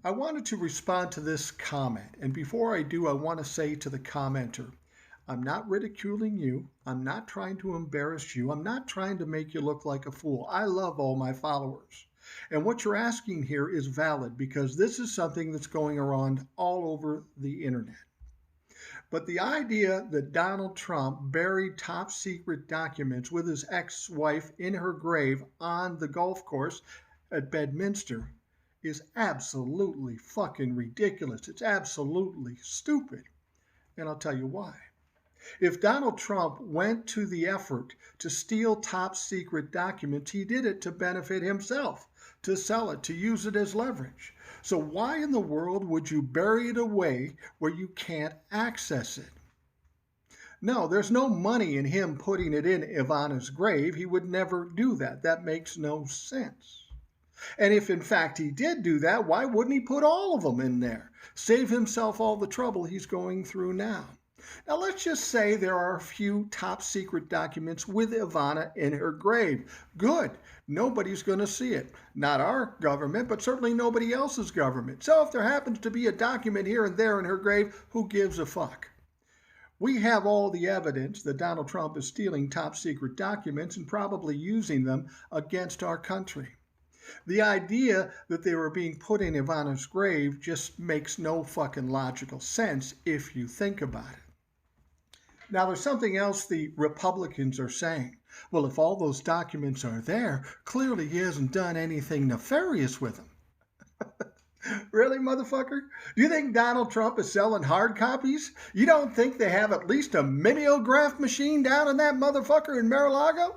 I wanted to respond to this comment. And before I do, I want to say to the commenter, I'm not ridiculing you. I'm not trying to embarrass you. I'm not trying to make you look like a fool. I love all my followers. And what you're asking here is valid because this is something that's going around all over the internet. But the idea that Donald Trump buried top secret documents with his ex wife in her grave on the golf course at Bedminster is absolutely fucking ridiculous. It's absolutely stupid. And I'll tell you why. If Donald Trump went to the effort to steal top secret documents, he did it to benefit himself, to sell it, to use it as leverage. So why in the world would you bury it away where you can't access it? No, there's no money in him putting it in Ivana's grave. He would never do that. That makes no sense. And if in fact he did do that, why wouldn't he put all of them in there? Save himself all the trouble he's going through now. Now let's just say there are a few top secret documents with Ivana in her grave. Good. Nobody's going to see it. Not our government, but certainly nobody else's government. So if there happens to be a document here and there in her grave, who gives a fuck? We have all the evidence that Donald Trump is stealing top secret documents and probably using them against our country. The idea that they were being put in Ivana's grave just makes no fucking logical sense if you think about it. Now, there's something else the Republicans are saying. Well, if all those documents are there, clearly he hasn't done anything nefarious with them. Really, motherfucker? Do you think Donald Trump is selling hard copies? You don't think they have at least a mimeograph machine down in that motherfucker in Mar-a-Lago?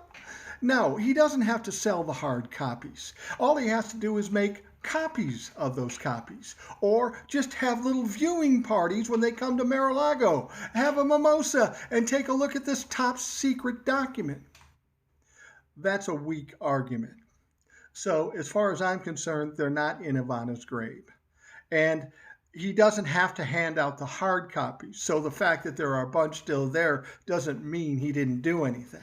No, he doesn't have to sell the hard copies. All he has to do is make copies of those copies, or just have little viewing parties when they come to Mar-a-Lago. Have a mimosa and take a look at this top secret document. That's a weak argument. So as far as I'm concerned, they're not in Ivana's grave. And he doesn't have to hand out the hard copies. So the fact that there are a bunch still there doesn't mean he didn't do anything.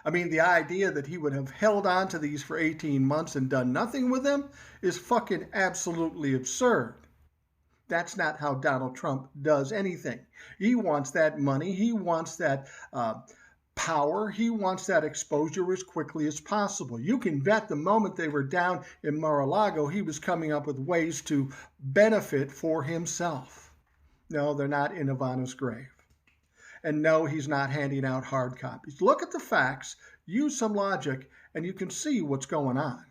I mean, the idea that he would have held on to these for 18 months and done nothing with them is fucking absolutely absurd. That's not how Donald Trump does anything. He wants that money. He wants that power. He wants that exposure as quickly as possible. You can bet the moment they were down in Mar-a-Lago, he was coming up with ways to benefit for himself. No, they're not in Ivana's grave. And no, he's not handing out hard copies. Look at the facts, use some logic, and you can see what's going on.